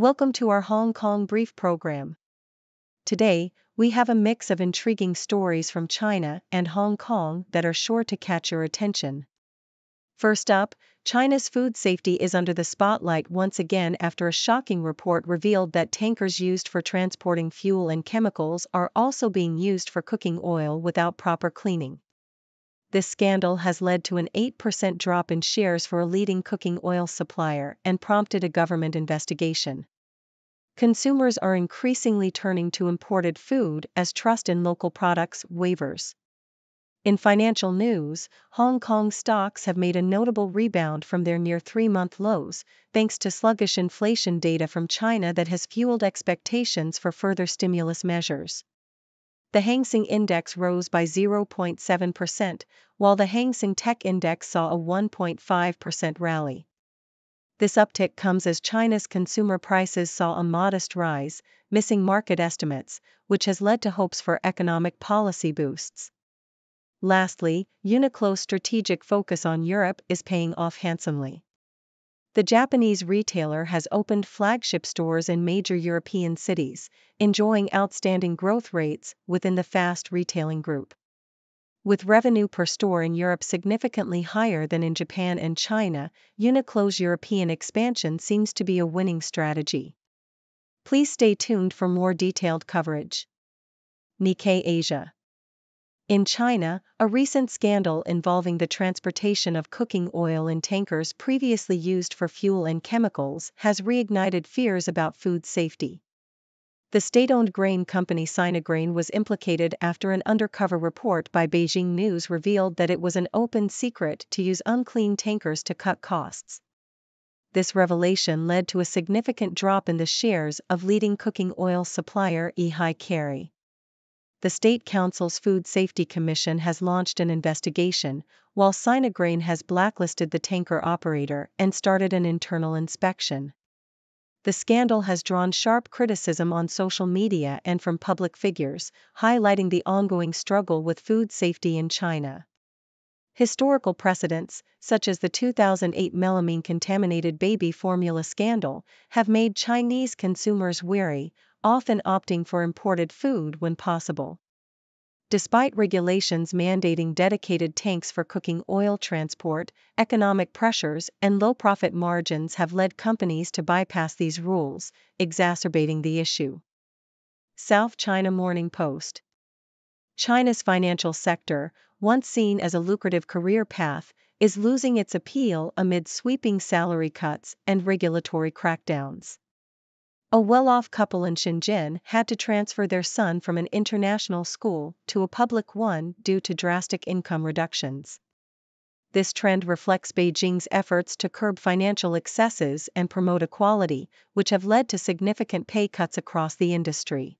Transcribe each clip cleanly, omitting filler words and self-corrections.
Welcome to our Hong Kong Brief program. Today, we have a mix of intriguing stories from China and Hong Kong that are sure to catch your attention. First up, China's food safety is under the spotlight once again after a shocking report revealed that tankers used for transporting fuel and chemicals are also being used for cooking oil without proper cleaning. This scandal has led to an 8% drop in shares for a leading cooking oil supplier and prompted a government investigation. Consumers are increasingly turning to imported food as trust in local products wavers. In financial news, Hong Kong stocks have made a notable rebound from their near 3-month lows, thanks to sluggish inflation data from China that has fueled expectations for further stimulus measures. The Hang Seng Index rose by 0.7%, while the Hang Seng Tech Index saw a 1.5% rally. This uptick comes as China's consumer prices saw a modest rise, missing market estimates, which has led to hopes for economic policy boosts. Lastly, Uniqlo's strategic focus on Europe is paying off handsomely. The Japanese retailer has opened flagship stores in major European cities, enjoying outstanding growth rates within the fast retailing group. With revenue per store in Europe significantly higher than in Japan and China, Uniqlo's European expansion seems to be a winning strategy. Please stay tuned for more detailed coverage. Nikkei Asia. In China, a recent scandal involving the transportation of cooking oil in tankers previously used for fuel and chemicals has reignited fears about food safety. The state-owned grain company Sinagrain was implicated after an undercover report by Beijing News revealed that it was an open secret to use unclean tankers to cut costs. This revelation led to a significant drop in the shares of leading cooking oil supplier Ehai Kerry. The State Council's Food Safety Commission has launched an investigation, while Sinagrain has blacklisted the tanker operator and started an internal inspection. The scandal has drawn sharp criticism on social media and from public figures, highlighting the ongoing struggle with food safety in China. Historical precedents, such as the 2008 melamine contaminated baby formula scandal, have made Chinese consumers wary, often opting for imported food when possible. Despite regulations mandating dedicated tanks for cooking oil transport, economic pressures and low profit margins have led companies to bypass these rules, exacerbating the issue. South China Morning Post. China's financial sector, once seen as a lucrative career path, is losing its appeal amid sweeping salary cuts and regulatory crackdowns. A well-off couple in Shenzhen had to transfer their son from an international school to a public one due to drastic income reductions. This trend reflects Beijing's efforts to curb financial excesses and promote equality, which have led to significant pay cuts across the industry.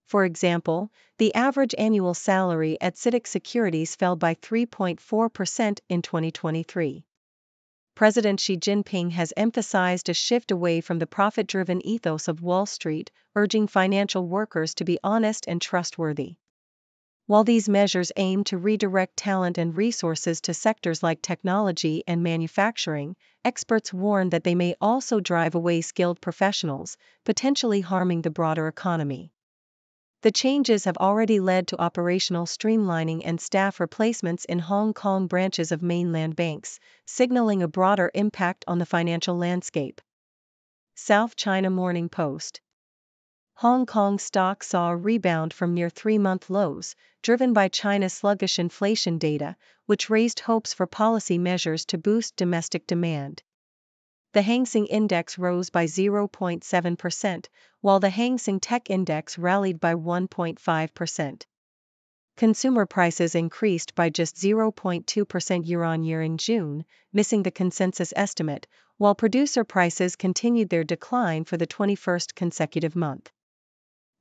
For example, the average annual salary at CITIC Securities fell by 3.4% in 2023. President Xi Jinping has emphasized a shift away from the profit-driven ethos of Wall Street, urging financial workers to be honest and trustworthy. While these measures aim to redirect talent and resources to sectors like technology and manufacturing, experts warn that they may also drive away skilled professionals, potentially harming the broader economy. The changes have already led to operational streamlining and staff replacements in Hong Kong branches of mainland banks, signaling a broader impact on the financial landscape. South China Morning Post. Hong Kong stocks saw a rebound from near 3-month lows, driven by China's sluggish inflation data, which raised hopes for policy measures to boost domestic demand. The Hang Seng Index rose by 0.7%, while the Hang Seng Tech Index rallied by 1.5%. Consumer prices increased by just 0.2% year-on-year in June, missing the consensus estimate, while producer prices continued their decline for the 21st consecutive month.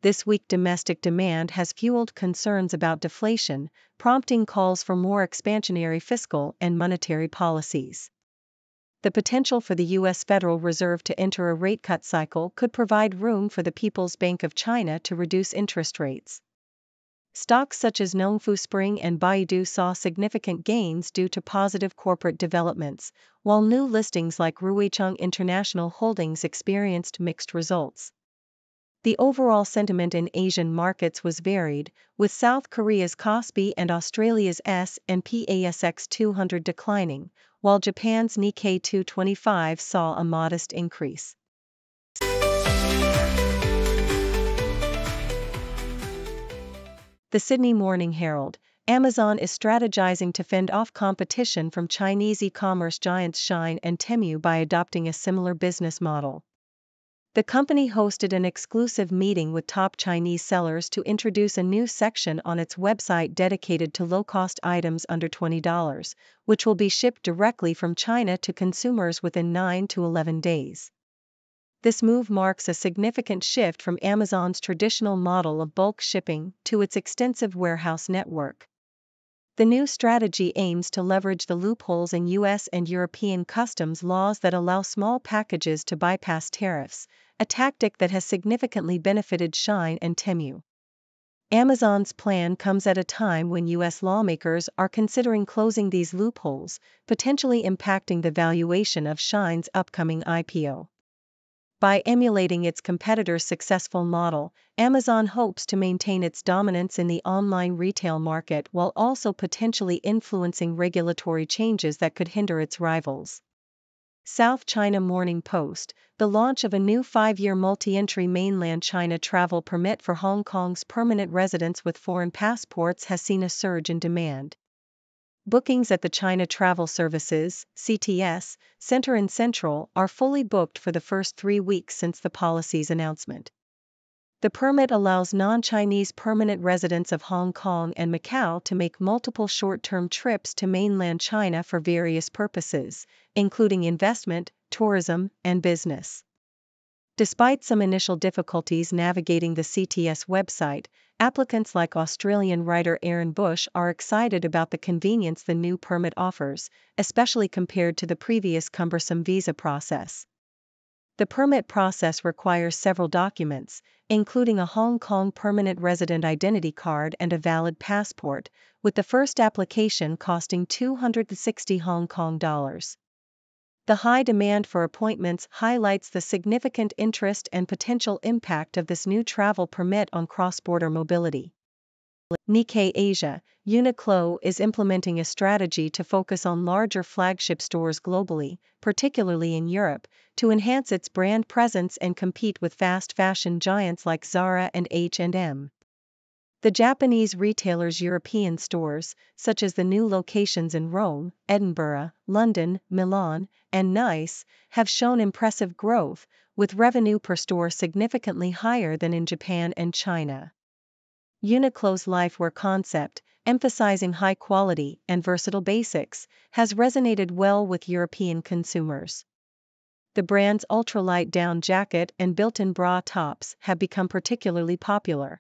This weak domestic demand has fueled concerns about deflation, prompting calls for more expansionary fiscal and monetary policies. The potential for the U.S. Federal Reserve to enter a rate cut cycle could provide room for the People's Bank of China to reduce interest rates. Stocks such as Nongfu Spring and Baidu saw significant gains due to positive corporate developments, while new listings like Ruicheng International Holdings experienced mixed results. The overall sentiment in Asian markets was varied, with South Korea's Kospi and Australia's S&P ASX 200 declining, while Japan's Nikkei 225 saw a modest increase. The Sydney Morning Herald: Amazon is strategizing to fend off competition from Chinese e-commerce giants Shein and Temu by adopting a similar business model. The company hosted an exclusive meeting with top Chinese sellers to introduce a new section on its website dedicated to low-cost items under $20, which will be shipped directly from China to consumers within 9 to 11 days. This move marks a significant shift from Amazon's traditional model of bulk shipping to its extensive warehouse network. The new strategy aims to leverage the loopholes in US and European customs laws that allow small packages to bypass tariffs, a tactic that has significantly benefited Shein and Temu. Amazon's plan comes at a time when US lawmakers are considering closing these loopholes, potentially impacting the valuation of Shein's upcoming IPO. By emulating its competitor's successful model, Amazon hopes to maintain its dominance in the online retail market while also potentially influencing regulatory changes that could hinder its rivals. South China Morning Post: the launch of a new 5-year multi-entry mainland China travel permit for Hong Kong's permanent residents with foreign passports has seen a surge in demand. Bookings at the China Travel Services (CTS) Center in Central are fully booked for the first 3 weeks since the policy's announcement. The permit allows non-Chinese permanent residents of Hong Kong and Macau to make multiple short-term trips to mainland China for various purposes, including investment, tourism, and business. Despite some initial difficulties navigating the CTS website, applicants like Australian writer Aaron Bush are excited about the convenience the new permit offers, especially compared to the previous cumbersome visa process. The permit process requires several documents, including a Hong Kong permanent resident identity card and a valid passport, with the first application costing $260 Hong Kong dollars. The high demand for appointments highlights the significant interest and potential impact of this new travel permit on cross-border mobility. Nikkei Asia: Uniqlo is implementing a strategy to focus on larger flagship stores globally, particularly in Europe, to enhance its brand presence and compete with fast fashion giants like Zara and H&M. The Japanese retailer's European stores, such as the new locations in Rome, Edinburgh, London, Milan, and Nice, have shown impressive growth, with revenue per store significantly higher than in Japan and China. Uniqlo's lifewear concept, emphasizing high quality and versatile basics, has resonated well with European consumers. The brand's ultralight down jacket and built-in bra tops have become particularly popular.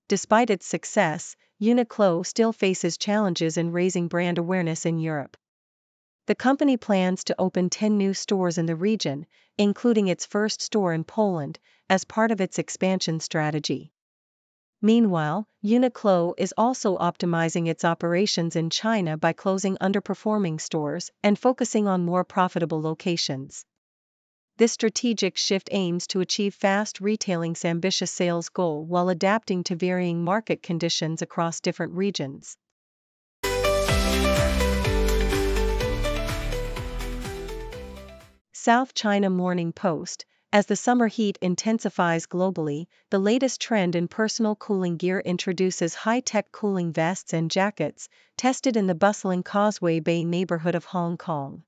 Despite its success, Uniqlo still faces challenges in raising brand awareness in Europe. The company plans to open 10 new stores in the region, including its first store in Poland, as part of its expansion strategy. Meanwhile, Uniqlo is also optimizing its operations in China by closing underperforming stores and focusing on more profitable locations. This strategic shift aims to achieve fast retailing's ambitious sales goal while adapting to varying market conditions across different regions. South China Morning Post: as the summer heat intensifies globally, the latest trend in personal cooling gear introduces high-tech cooling vests and jackets, tested in the bustling Causeway Bay neighborhood of Hong Kong.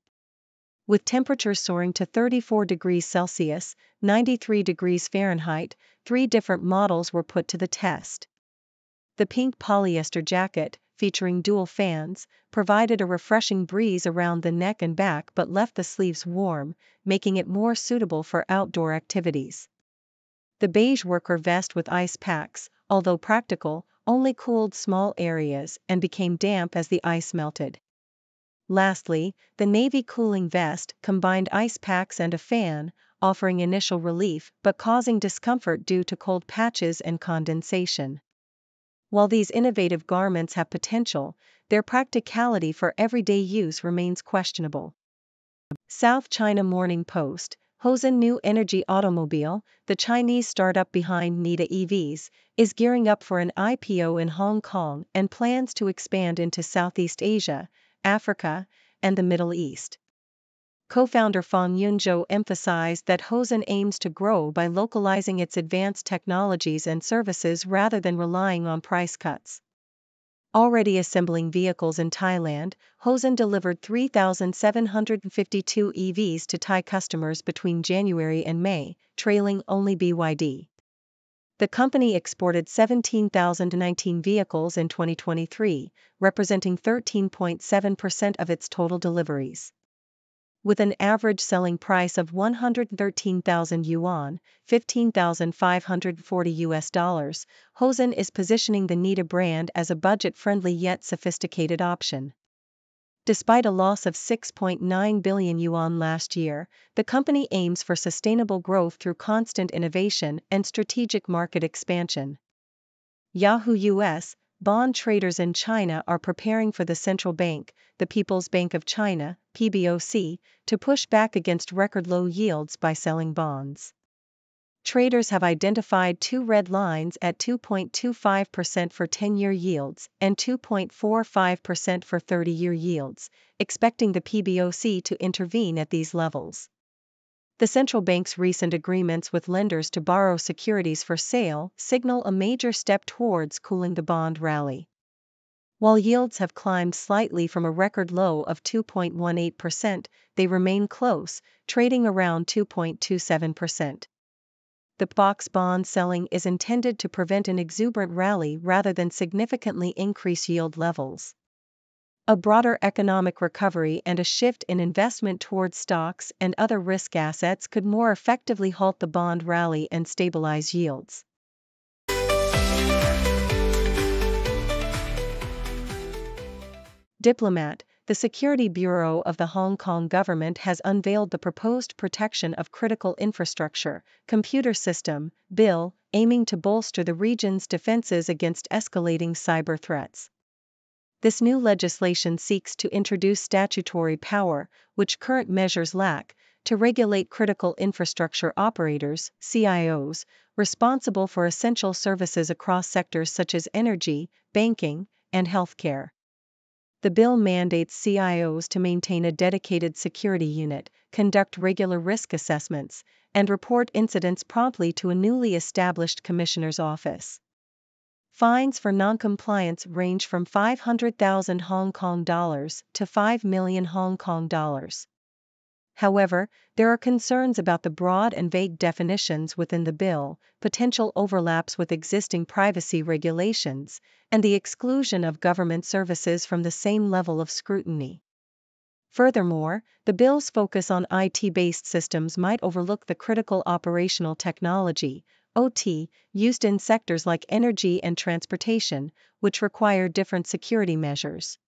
With temperatures soaring to 34 degrees Celsius, 93 degrees Fahrenheit, 3 different models were put to the test. The pink polyester jacket, featuring dual fans, provided a refreshing breeze around the neck and back but left the sleeves warm, making it more suitable for outdoor activities. The beige worker vest with ice packs, although practical, only cooled small areas and became damp as the ice melted. Lastly, the navy cooling vest combined ice packs and a fan, offering initial relief but causing discomfort due to cold patches and condensation. While these innovative garments have potential, their practicality for everyday use remains questionable. South China Morning Post, Hosen New Energy Automobile, the Chinese startup behind NIDA EVs, is gearing up for an IPO in Hong Kong and plans to expand into Southeast Asia, Africa, and the Middle East. Co-founder Fang Yunzhou emphasized that Hosen aims to grow by localizing its advanced technologies and services rather than relying on price cuts. Already assembling vehicles in Thailand, Hosen delivered 3,752 EVs to Thai customers between January and May, trailing only BYD. The company exported 17,019 vehicles in 2023, representing 13.7% of its total deliveries. With an average selling price of 113,000 yuan, $15,540, Hosen is positioning the NIDA brand as a budget-friendly yet sophisticated option. Despite a loss of 6.9 billion yuan last year, the company aims for sustainable growth through constant innovation and strategic market expansion. Yahoo US, bond traders in China are preparing for the central bank, the People's Bank of China, PBOC, to push back against record low yields by selling bonds. Traders have identified two red lines at 2.25% for 10-year yields and 2.45% for 30-year yields, expecting the PBOC to intervene at these levels. The central bank's recent agreements with lenders to borrow securities for sale signal a major step towards cooling the bond rally. While yields have climbed slightly from a record low of 2.18%, they remain close, trading around 2.27%. The box bond selling is intended to prevent an exuberant rally rather than significantly increase yield levels. A broader economic recovery and a shift in investment towards stocks and other risk assets could more effectively halt the bond rally and stabilize yields. Diplomat, the Security Bureau of the Hong Kong government has unveiled the proposed Protection of Critical Infrastructure, Computer System, bill, aiming to bolster the region's defenses against escalating cyber threats. This new legislation seeks to introduce statutory power, which current measures lack, to regulate critical infrastructure operators, CIOs, responsible for essential services across sectors such as energy, banking, and healthcare. The bill mandates CIOs to maintain a dedicated security unit, conduct regular risk assessments, and report incidents promptly to a newly established commissioner's office. Fines for non-compliance range from 500,000 Hong Kong dollars to 5 million Hong Kong dollars. However, there are concerns about the broad and vague definitions within the bill, potential overlaps with existing privacy regulations, and the exclusion of government services from the same level of scrutiny. Furthermore, the bill's focus on IT-based systems might overlook the critical operational technology, OT, used in sectors like energy and transportation, which require different security measures.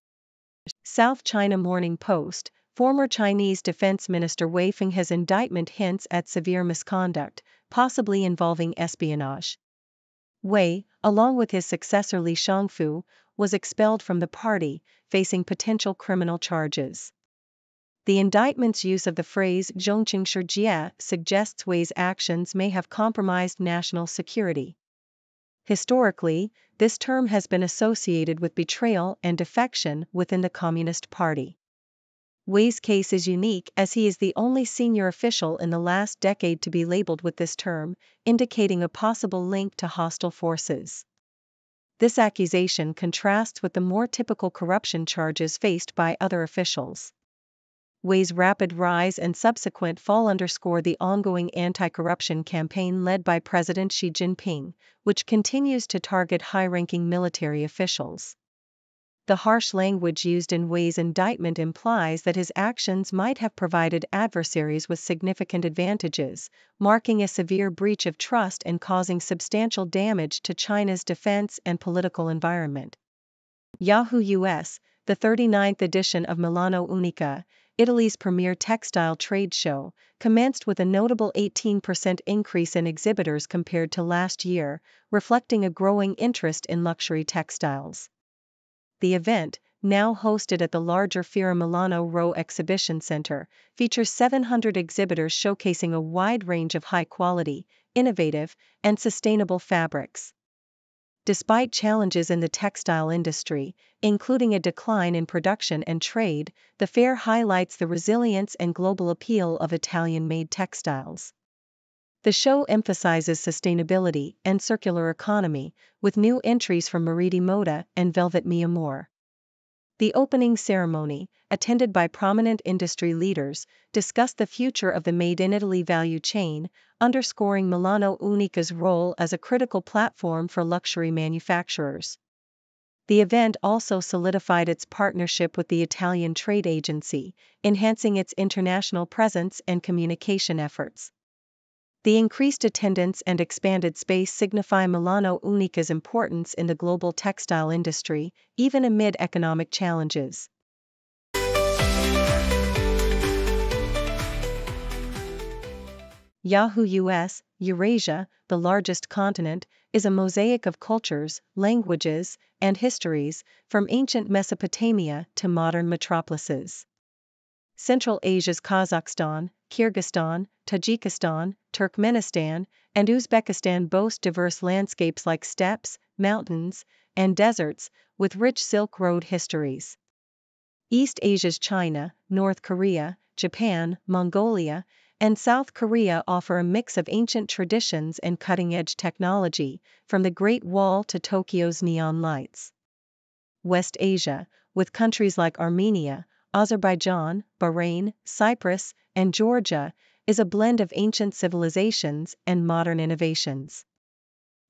South China Morning Post, former Chinese Defense Minister Wei Fenghe's indictment hints at severe misconduct, possibly involving espionage. Wei, along with his successor Li Shangfu, was expelled from the party, facing potential criminal charges. The indictment's use of the phrase "zhongqing shijie" suggests Wei's actions may have compromised national security. Historically, this term has been associated with betrayal and defection within the Communist Party. Wei's case is unique as he is the only senior official in the last decade to be labeled with this term, indicating a possible link to hostile forces. This accusation contrasts with the more typical corruption charges faced by other officials. Wei's rapid rise and subsequent fall underscore the ongoing anti-corruption campaign led by President Xi Jinping, which continues to target high-ranking military officials. The harsh language used in Wei's indictment implies that his actions might have provided adversaries with significant advantages, marking a severe breach of trust and causing substantial damage to China's defense and political environment. Yahoo US, the 39th edition of Milano Unica, Italy's premier textile trade show, commenced with a notable 18% increase in exhibitors compared to last year, reflecting a growing interest in luxury textiles. The event, now hosted at the larger Fiera Milano Row Exhibition Center, features 700 exhibitors showcasing a wide range of high-quality, innovative, and sustainable fabrics. Despite challenges in the textile industry, including a decline in production and trade, the fair highlights the resilience and global appeal of Italian-made textiles. The show emphasizes sustainability and circular economy, with new entries from Meriti Moda and Velvet Mi Amore. The opening ceremony, attended by prominent industry leaders, discussed the future of the Made in Italy value chain, underscoring Milano Unica's role as a critical platform for luxury manufacturers. The event also solidified its partnership with the Italian Trade Agency, enhancing its international presence and communication efforts. The increased attendance and expanded space signify Milano Unica's importance in the global textile industry, even amid economic challenges. Yahoo US, Eurasia, the largest continent, is a mosaic of cultures, languages, and histories, from ancient Mesopotamia to modern metropolises. Central Asia's Kazakhstan, Kyrgyzstan, Tajikistan, Turkmenistan, and Uzbekistan boast diverse landscapes like steppes, mountains, and deserts, with rich Silk Road histories. East Asia's China, North Korea, Japan, Mongolia, and South Korea offer a mix of ancient traditions and cutting-edge technology, from the Great Wall to Tokyo's neon lights. West Asia, with countries like Armenia, Azerbaijan, Bahrain, Cyprus, and Georgia, is a blend of ancient civilizations and modern innovations.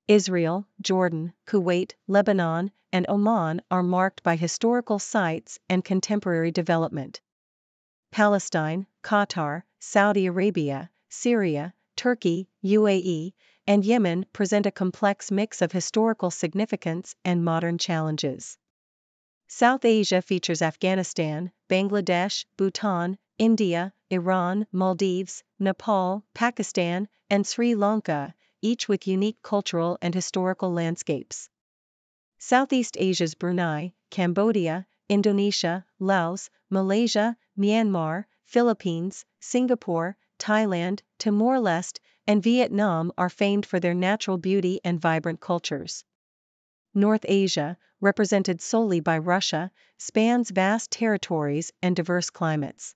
Israel, Jordan, Kuwait, Lebanon, and Oman are marked by historical sites and contemporary development. Palestine, Qatar, Saudi Arabia, Syria, Turkey, UAE, and Yemen present a complex mix of historical significance and modern challenges. South Asia features Afghanistan, Bangladesh, Bhutan, India, Iran, Maldives, Nepal, Pakistan, and Sri Lanka, each with unique cultural and historical landscapes. Southeast Asia's Brunei, Cambodia, Indonesia, Laos, Malaysia, Myanmar, Philippines, Singapore, Thailand, Timor-Leste, and Vietnam are famed for their natural beauty and vibrant cultures. North Asia, represented solely by Russia, spans vast territories and diverse climates.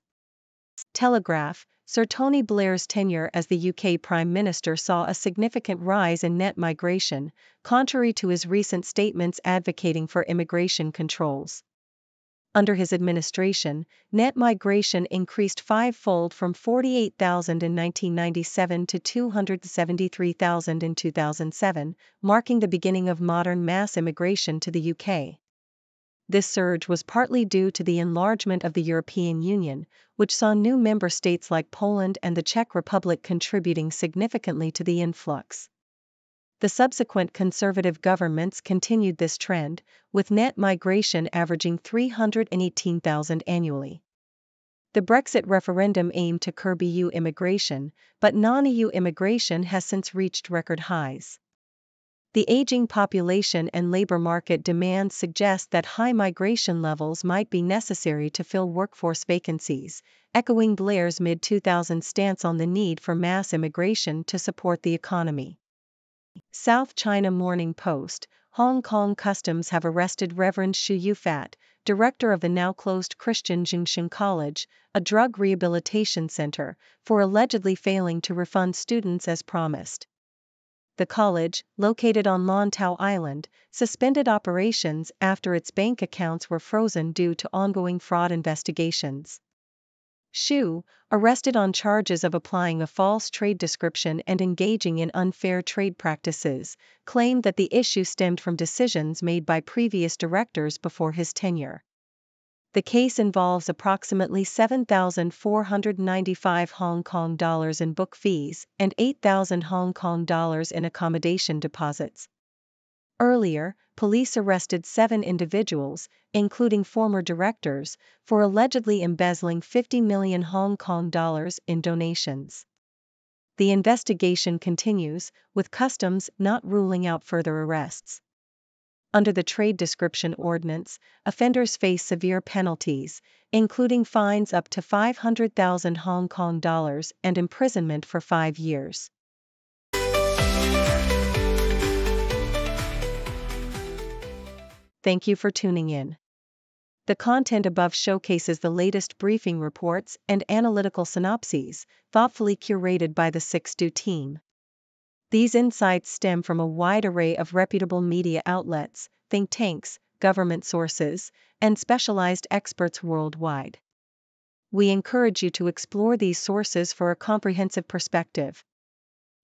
Telegraph, Sir Tony Blair's tenure as the UK Prime Minister saw a significant rise in net migration, contrary to his recent statements advocating for immigration controls. Under his administration, net migration increased five-fold from 48,000 in 1997 to 273,000 in 2007, marking the beginning of modern mass immigration to the UK. This surge was partly due to the enlargement of the European Union, which saw new member states like Poland and the Czech Republic contributing significantly to the influx. The subsequent Conservative governments continued this trend, with net migration averaging 318,000 annually. The Brexit referendum aimed to curb EU immigration, but non-EU immigration has since reached record highs. The aging population and labor market demands suggest that high migration levels might be necessary to fill workforce vacancies, echoing Blair's mid-2000s stance on the need for mass immigration to support the economy. South China Morning Post, Hong Kong Customs have arrested Reverend Xu Yufat, director of the now-closed Christian Jingshan College, a drug rehabilitation center, for allegedly failing to refund students as promised. The college, located on Lantau Island, suspended operations after its bank accounts were frozen due to ongoing fraud investigations. Xu, arrested on charges of applying a false trade description and engaging in unfair trade practices, claimed that the issue stemmed from decisions made by previous directors before his tenure. The case involves approximately 7,495 Hong Kong dollars in book fees and 8,000 Hong Kong dollars in accommodation deposits. Earlier, police arrested 7 individuals, including former directors, for allegedly embezzling 50 million Hong Kong dollars in donations. The investigation continues, with customs not ruling out further arrests. Under the Trade Description Ordinance, offenders face severe penalties, including fines up to 500,000 Hong Kong dollars and imprisonment for 5 years. Thank you for tuning in. The content above showcases the latest briefing reports and analytical synopses, thoughtfully curated by the 6Do team. These insights stem from a wide array of reputable media outlets, think tanks, government sources, and specialized experts worldwide. We encourage you to explore these sources for a comprehensive perspective.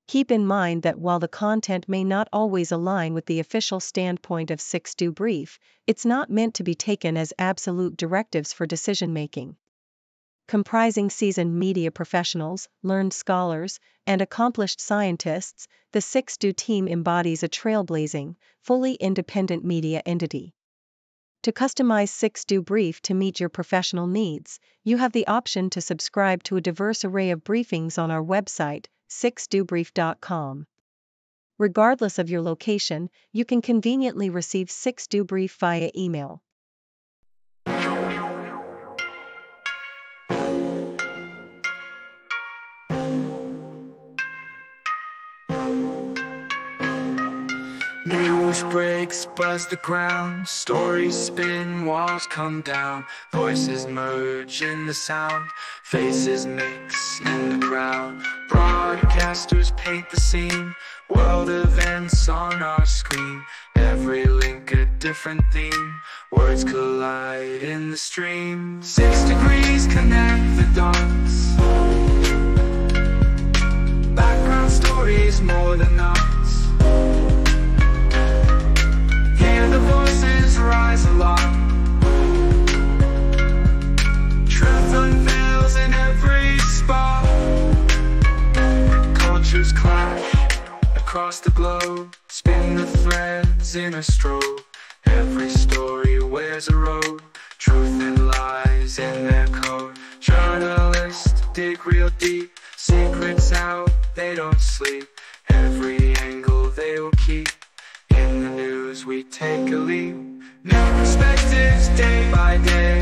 Keep in mind that while the content may not always align with the official standpoint of 6Do Brief, it's not meant to be taken as absolute directives for decision-making. Comprising seasoned media professionals, learned scholars, and accomplished scientists, the 6Do team embodies a trailblazing, fully independent media entity. To customize 6Do Brief to meet your professional needs, you have the option to subscribe to a diverse array of briefings on our website, 6dobrief.com. Regardless of your location, you can conveniently receive 6Do Brief via email. News breaks, buzz the ground, stories spin, walls come down, voices merge in the sound, faces mix in the crowd, broadcasters paint the scene, world events on our screen, every link a different theme, words collide in the stream, 6 degrees connect the dots, background stories more than knots. The voices rise aloft, truth unveils in every spot, cultures clash across the globe, spin the threads in a strobe, every story wears a road, truth and lies in their code, journalists dig real deep, secrets out, they don't sleep, every angle they will keep. In the news we take a leap, new perspectives day by day.